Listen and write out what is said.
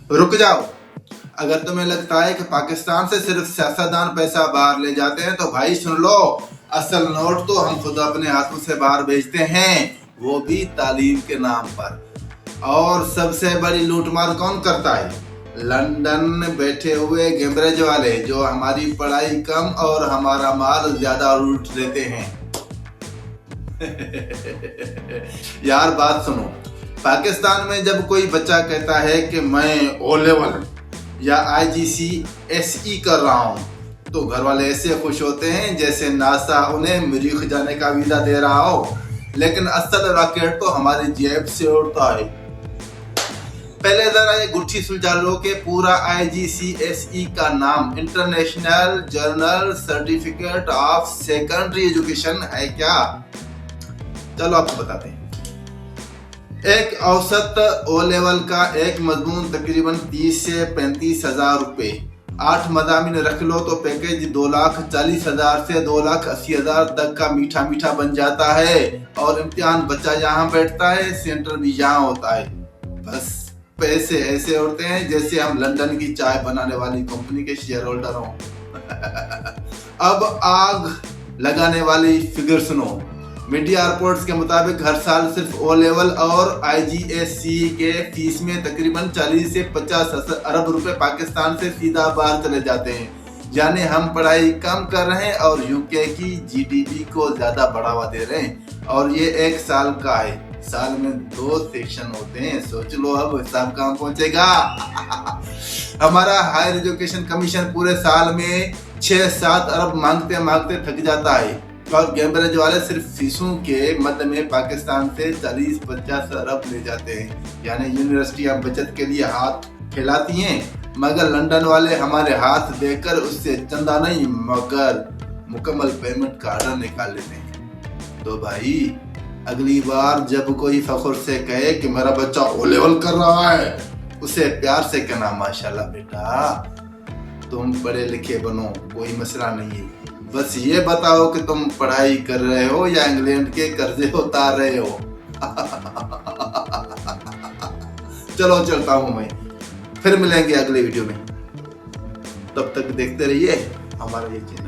रुक जाओ। अगर तुम्हें लगता है कि पाकिस्तान से सिर्फ सियासतदान पैसा बाहर ले जाते हैं तो भाई सुन लो, असल नोट तो हम खुद अपने हाथों से बाहर भेजते हैं, वो भी तालीम के नाम पर। और सबसे बड़ी लूटमार कौन करता है? लंदन में बैठे हुए गेमरेज वाले, जो हमारी पढ़ाई कम और हमारा माल ज्यादा लूट लेते हैं। यार बात सुनो, पाकिस्तान में जब कोई बच्चा कहता है कि मैं ओ लेवल या IGCSE कर रहा हूँ, तो घर वाले ऐसे खुश होते हैं जैसे नासा उन्हें मरीख जाने का वीजा दे रहा हो। लेकिन असल रॉकेट तो हमारी जेब से उड़ता है। पहले जरा ये गुत्थी सुलझा लो कि पूरा IGCSE का नाम international journal certificate of secondary education है क्या? चलो आपको बताते हैं। एक औसत ओ लेवल का एक मजमून तकरीबन 30 से 35 हजार रुपए। 8 मज़ामीन रख लो तो पैकेज 2,40,000 से 2,80,000 तक का मीठा मीठा बन जाता है। और इम्तिहान बच्चा यहाँ बैठता है, सेंटर भी यहाँ होता है। बस पैसे ऐसे उड़ते हैं जैसे हम लंदन की चाय बनाने वाली कंपनी के शेयर होल्डर हों। अब आग लगाने वाली फिगर सुनो। मीडिया रिपोर्ट्स के मुताबिक हर साल सिर्फ ओ लेवल और IGCSE के फीस में तकरीबन 40 से 50 अरब रुपए पाकिस्तान से सीधा बाहर चले जाते हैं। यानी हम पढ़ाई कम कर रहे हैं और UK की GDP को ज्यादा बढ़ावा दे रहे हैं। और ये एक साल का है, साल में 2 सेक्शन होते हैं। सोच लो अब हिसाब कहाँ पहुंचेगा। हमारा हायर एजुकेशन कमीशन पूरे साल में 6-7 अरब मांगते मांगते थक जाता है। और गेमरेज वाले सिर्फ फीसों के मद में पाकिस्तान से 40-50 अरब ले जाते हैं। यानी यूनिवर्सिटियां बचत के लिए हाथ फैलाती हैं, मगर लंदन वाले हमारे हाथ देकर उससे चंदा नहीं मगर मुकम्मल पेमेंट का आर्डर निकाल लेते हैं। तो भाई अगली बार जब कोई फख्र से कहे कि मेरा बच्चा ओ लेवल कर रहा है, उसे प्यार से कहना माशाल्लाह बेटा, तुम पढ़े लिखे बनो, कोई मसला नहीं है। बस ये बताओ कि तुम पढ़ाई कर रहे हो या इंग्लैंड के कर्जे उतार रहे हो। चलो चलता हूं मैं, फिर मिलेंगे अगले वीडियो में। तब तक देखते रहिए हमारा ये चैनल।